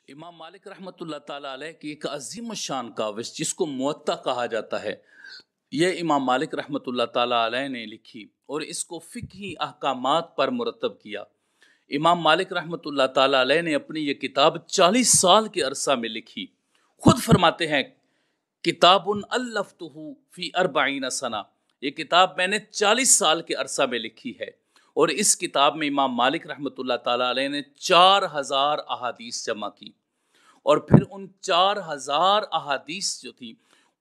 امام مالک رحمۃ اللہ تعالیٰ علیہ کی ایک عظیم الشان کاوش جس کو موطا کہا جاتا ہے، یہ امام مالک رحمۃ اللہ تعالیٰ علیہ نے لکھی اور اس کو فقہی احکامات پر مرتب کیا۔ امام مالک رحمۃ اللہ تعالیٰ علیہ نے اپنی یہ کتاب 40 سال کے عرصہ میں لکھی۔ خود فرماتے ہیں کتاب الفتہ فی 40 سنہ، یہ کتاب میں نے 40 سال کے عرصہ میں لکھی ہے، اور اس کتاب میں امام مالک رحمۃ اللہ تعالیٰ علیہ نے 4000 احادیث جمع کی، اور پھر ان 4000 احادیث جو تھی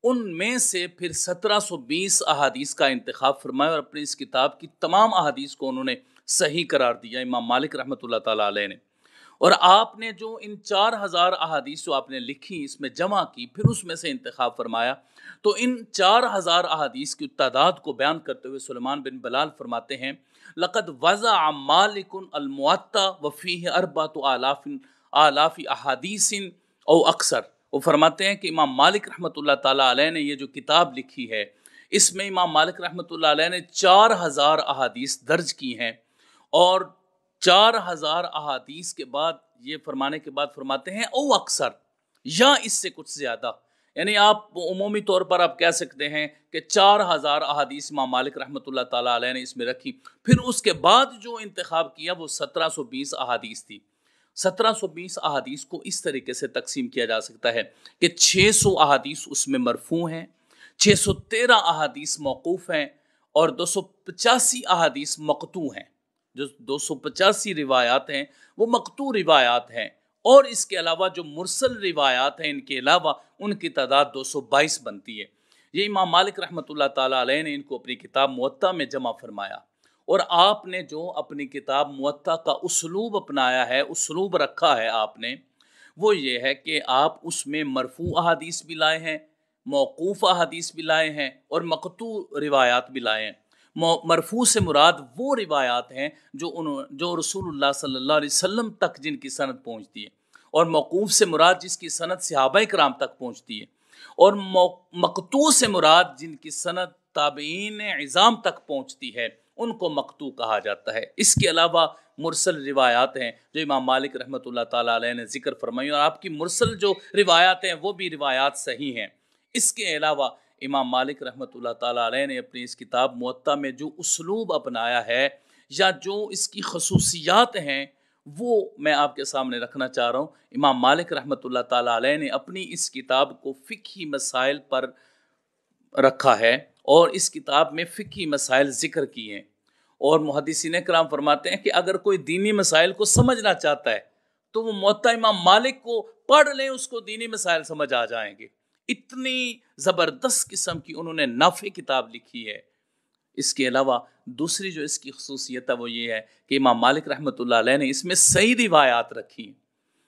ان میں سے پھر 1720 احادیث کا انتخاب فرمایا، اور اپنی اس کتاب کی تمام احادیث کو انہوں نے صحیح قرار دیا امام مالک رحمۃ اللہ تعالیٰ علیہ نے۔ اور آپ نے جو ان 4000 احادیث جو آپ نے لکھی اس میں جمع کی، پھر اس میں سے انتخاب فرمایا، تو ان 4000 احادیث کی تعداد کو بیان کرتے ہوئے سلیمان بن بلال فرماتے ہیں لقد وضع مالک الموطا وفیہ 4000 احادیث او اکثر۔ وہ فرماتے ہیں کہ امام مالک رحمۃ اللہ تعالیٰ علیہ نے یہ جو کتاب لکھی ہے اس میں امام مالک رحمۃ اللہ علیہ نے 4000 احادیث درج کی ہیں، اور 4000 احادیث کے بعد یہ فرمانے کے بعد فرماتے ہیں او اکثر، یا اس سے کچھ زیادہ، یعنی آپ عمومی طور پر آپ کہہ سکتے ہیں کہ 4000 احادیث امام مالک رحمۃ اللہ تعالیٰ علیہ نے اس میں رکھی۔ پھر اس کے بعد جو انتخاب کیا وہ 1720 احادیث تھی۔ 1720 احادیث کو اس طریقے سے تقسیم کیا جا سکتا ہے کہ 600 احادیث اس میں مرفوع ہیں، 613 احادیث موقوف ہیں، اور 285 احادیث مقطوع ہیں۔ جو 285 روایات ہیں وہ مقطوع روایات ہیں، اور اس کے علاوہ جو مرسل روایات ہیں ان کے علاوہ ان کی تعداد 222 بنتی ہے۔ یہ امام مالک رحمۃ اللہ تعالیٰ علیہ نے ان کو اپنی کتاب موطا میں جمع فرمایا، اور آپ نے جو اپنی کتاب موطا کا اسلوب اپنایا ہے، اسلوب رکھا ہے آپ نے، وہ یہ ہے کہ آپ اس میں مرفوع احادیث بھی لائے ہیں، موقوف احادیث بھی لائے ہیں، اور مقطوع روایات بھی لائے ہیں۔ مرفوع سے مراد وہ روایات ہیں جو رسول اللہ صلی اللہ علیہ وسلم تک جن کی سند پہنچتی ہے، اور موقوف سے مراد جس کی سند صحابہ کرام تک پہنچتی ہے، اور مقطوع سے مراد جن کی سند تابعین عظام تک پہنچتی ہے، ان کو مقطوع کہا جاتا ہے۔ اس کے علاوہ مرسل روایات ہیں جو امام مالک رحمۃ اللہ تعالیٰ علیہ نے ذکر فرمائی، اور آپ کی مرسل جو روایات ہیں وہ بھی روایات صحیح ہیں۔ اس کے علاوہ امام مالک رحمۃ اللہ تعالیٰ علیہ نے اپنی اس کتاب موطا میں جو اسلوب اپنایا ہے یا جو اس کی خصوصیات ہیں وہ میں آپ کے سامنے رکھنا چاہ رہا ہوں۔ امام مالک رحمۃ اللہ تعالیٰ علیہ نے اپنی اس کتاب کو فقہی مسائل پر رکھا ہے، اور اس کتاب میں فقہی مسائل ذکر کیے ہیں، اور محدثین کرام فرماتے ہیں کہ اگر کوئی دینی مسائل کو سمجھنا چاہتا ہے تو وہ موطا امام مالک کو پڑھ لیں، اس کو دینی مسائل سمجھ آ جائیں گے۔ اتنی زبردست قسم کی انہوں نے نافع کتاب لکھی ہے۔ اس کے علاوہ دوسری جو اس کی خصوصیت ہے وہ یہ ہے کہ امام مالک رحمۃ اللہ علیہ نے اس میں صحیح روایات رکھی،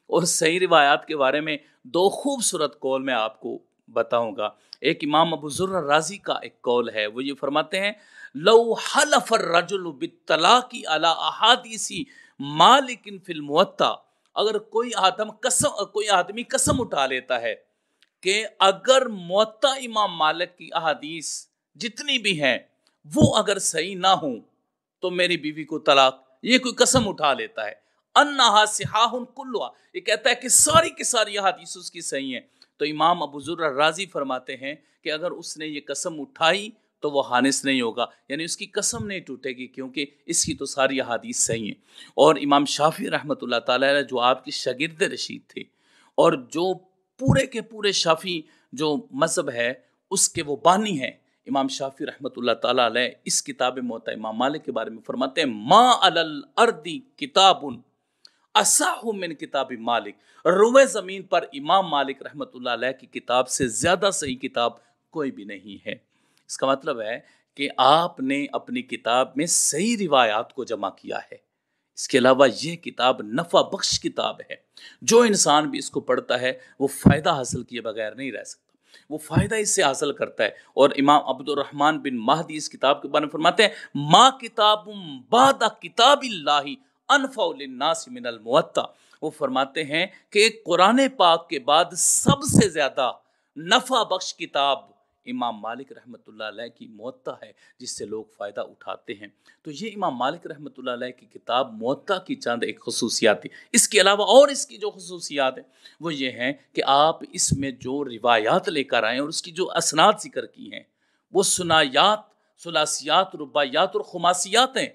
اور صحیح روایات کے بارے میں 2 خوبصورت قول میں آپ کو بتاؤں گا۔ ایک امام ابو ذر رازی کا ایک قول ہے، وہ یہ فرماتے ہیں لو حلف الرجل بالطلاق علی احادیث مالک فی الموطا، اگر کوئی آدمی قسم اٹھا لیتا ہے کہ اگر موطا امام مالک کی احادیث جتنی بھی ہیں وہ اگر صحیح نہ ہوں تو میری بیوی کو طلاق، یہ کوئی قسم اٹھا لیتا ہے، انہا صحاح کلھا، یہ کہتا ہے کہ ساری کی ساری احادیث اس کی صحیح ہیں، تو امام ابو ذر رازی فرماتے ہیں کہ اگر اس نے یہ قسم اٹھائی تو وہ حانث نہیں ہوگا، یعنی اس کی قسم نہیں ٹوٹے گی، کیونکہ اس کی تو ساری احادیث صحیح ہیں۔ اور امام شافعی رحمۃ اللہ تعالیٰ علیہ جو آپ کے شاگرد رشید تھے، اور جو پورے کے پورے شافعی جو مذہب ہے اس کے وہ بانی ہیں، امام شافعی رحمۃ اللہ تعالیٰ علیہ اس کتاب موطا امام مالک کے بارے میں فرماتے ہیں ما علی الارض کتاب اصح من کتاب مالک، روئے زمین پر امام مالک رحمۃ اللہ علیہ کی کتاب سے زیادہ صحیح کتاب کوئی بھی نہیں ہے۔ اس کا مطلب ہے کہ آپ نے اپنی کتاب میں صحیح روایات کو جمع کیا ہے۔ اس کے علاوہ یہ کتاب نفع بخش کتاب ہے، جو انسان بھی اس کو پڑھتا ہے وہ فائدہ حاصل کیے بغیر نہیں رہ سکتا، وہ فائدہ اس سے حاصل کرتا ہے۔ اور امام عبد الرحمن بن مہدی اس کتاب کے بارے میں فرماتے ہیں ما کتاب بعد کتاب اللہ انفع للناس من الموطا، وہ فرماتے ہیں کہ قرآن پاک کے بعد سب سے زیادہ نفع بخش کتاب امام مالک رحمۃ اللہ علیہ کی موطا ہے جس سے لوگ فائدہ اٹھاتے ہیں۔ تو یہ امام مالک رحمۃ اللہ علیہ کی کتاب موطا کی چند ایک خصوصیات تھی۔ اس کے علاوہ اور اس کی جو خصوصیات ہیں وہ یہ ہیں کہ آپ اس میں جو روایات لے کر آئے اور اس کی جو اسناد ذکر کی ہیں وہ ثنائیات، ثلاثیات، رباعیات اور خماسیات ہیں۔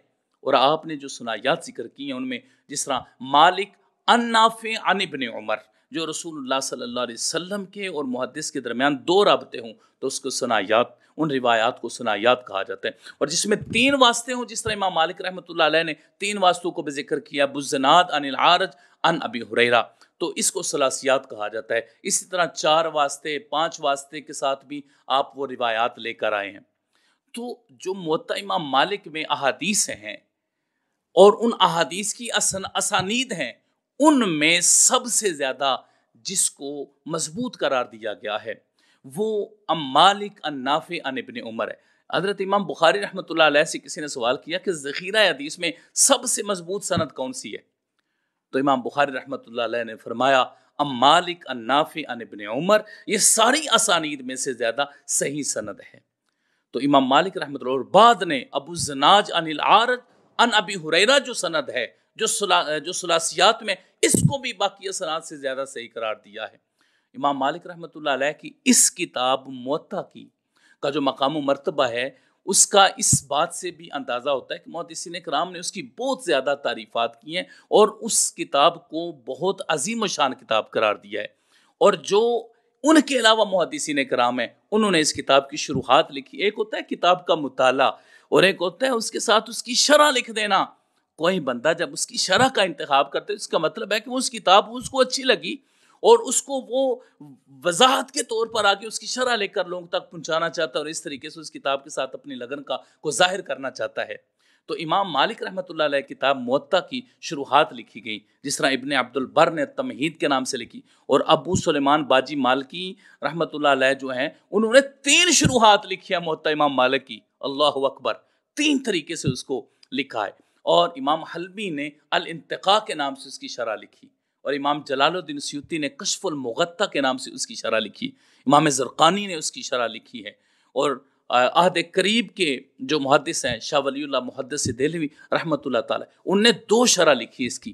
اور آپ نے جو ثنائیات ذکر کی ہیں ان میں جس طرح مالک عن نافع عن ابن عمر، جو رسول اللہ صلی اللہ علیہ وسلم کے اور محدث کے درمیان دو رابطے ہوں تو اس کو ثنائیات، ان روایات کو ثنائیات کہا جاتا ہے۔ اور جس میں 3 واسطے ہوں، جس طرح امام مالک رحمۃ اللہ علیہ نے 3 واسطوں کو بھی ذکر کیا، بزناد عن العارج عن ابی ہریرہ، تو اس کو ثلاثیات کہا جاتا ہے۔ اسی طرح 4 واسطے، 5 واسطے کے ساتھ بھی آپ وہ روایات لے کر آئے ہیں۔ تو جو موطا امام مالک میں احادیث ہیں اور ان احادیث کی اسانید ہیں، ان میں سب سے زیادہ جس کو مضبوط قرار دیا گیا ہے وہ ام مالک ان نافع ان ابن عمر ہے۔ حضرت امام بخاری رحمۃ اللہ علیہ سے کسی نے سوال کیا کہ ذخیرہ حدیث میں سب سے مضبوط سند کون سی ہے؟ تو امام بخاری رحمۃ اللہ علیہ نے فرمایا ام مالک ان نافع ان ابن عمر، یہ ساری اسانید میں سے زیادہ صحیح سند ہے۔ تو امام مالک رحمۃ اللہ اور بعد نے ابو الزناج عن العارج عن ابی ہریرہ جو سند ہے، جو ثلاثیات میں، اس کو بھی باقی اسناد سے زیادہ صحیح قرار دیا ہے۔ امام مالک رحمۃ اللہ علیہ کی اس کتاب موطا کی کا جو مقام و مرتبہ ہے اس کا اس بات سے بھی اندازہ ہوتا ہے کہ محدثین کرام نے اس کی بہت زیادہ تعریفات کی ہیں اور اس کتاب کو بہت عظیم و شان کتاب قرار دیا ہے۔ اور جو ان کے علاوہ محدثین کرام ہیں انہوں نے اس کتاب کی شروحات لکھی۔ ایک ہوتا ہے کتاب کا مطالعہ اور ایک ہوتا ہے اس کے ساتھ اس کی شرح لکھ دینا۔ کوئی بندہ جب اس کی شرح کا انتخاب کرتا ہے اس کا مطلب ہے کہ وہ اس کتاب اس کو اچھی لگی اور اس کو وہ وضاحت کے طور پر آگے اس کی شرح لے کر لوگوں تک پہنچانا چاہتا ہے اور اس طریقے سے اس کتاب کے ساتھ اپنی لگن کو ظاہر کرنا چاہتا ہے۔ تو امام مالک رحمۃ اللہ علیہ کتاب موطا کی شروحات لکھی گئی، جس طرح ابن عبد البر نے تمہید کے نام سے لکھی، اور ابو سلیمان باجی مالکی رحمۃ اللہ علیہ جو ہیں انہوں نے 3 شروحات لکھی ہیں موطا امام مالک کی۔ اللہ اکبر، 3 طریقے سے اس کو لکھا ہے۔ اور امام حلبی نے الانتقاء کے نام سے اس کی شرح لکھی، اور امام جلال الدین سیوطی نے کشف المغطا کے نام سے اس کی شرح لکھی، امام زرقانی نے اس کی شرح لکھی ہے، اور عہد قریب کے جو محدث ہیں شاہ ولی اللہ محدث دہلوی رحمۃ اللہ تعالی، ان نے 2 شرح لکھی اس کی،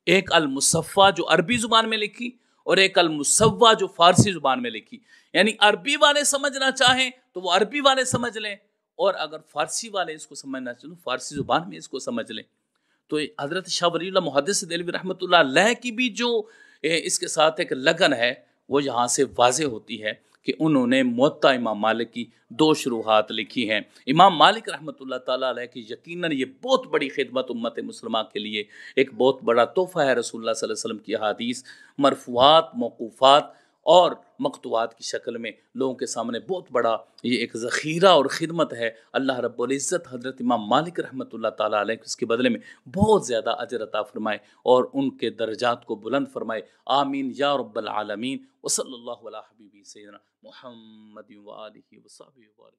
ایک المصفہ جو عربی زبان میں لکھی اور ایک المصوہ جو فارسی زبان میں لکھی۔ یعنی عربی والے سمجھنا چاہیں تو وہ عربی والے سمجھ لیں، اور اگر فارسی والے اس کو سمجھنا چاہیں تو فارسی زبان میں اس کو سمجھ لیں۔ تو حضرت شاہ ولی اللہ محدث دہلوی رحمۃ اللہ علیہ کی بھی جو اس کے ساتھ ایک لگن ہے وہ یہاں سے واضح ہوتی ہے کہ انہوں نے موطا امام مالک کی 2 شروحات لکھی ہیں۔ امام مالک رحمۃ اللہ تعالیٰ علیہ کی یقیناً یہ بہت بڑی خدمت امت مسلمہ کے لیے ایک بہت بڑا تحفہ ہے۔ رسول اللہ صلی اللہ علیہ وسلم کی احادیث مرفوعات، موقوفات اور مقطوعات کی شکل میں لوگوں کے سامنے بہت بڑا یہ ایک ذخیرہ اور خدمت ہے۔ اللہ رب العزت حضرت امام مالک رحمۃ اللہ تعالیٰ علیہ اس کے بدلے میں بہت زیادہ اجر عطا فرمائے اور ان کے درجات کو بلند فرمائے، آمین یا رب العالمین۔ وصلی اللہ علی حبیبی سیدنا محمد و آلہ و صحبہ وبارک۔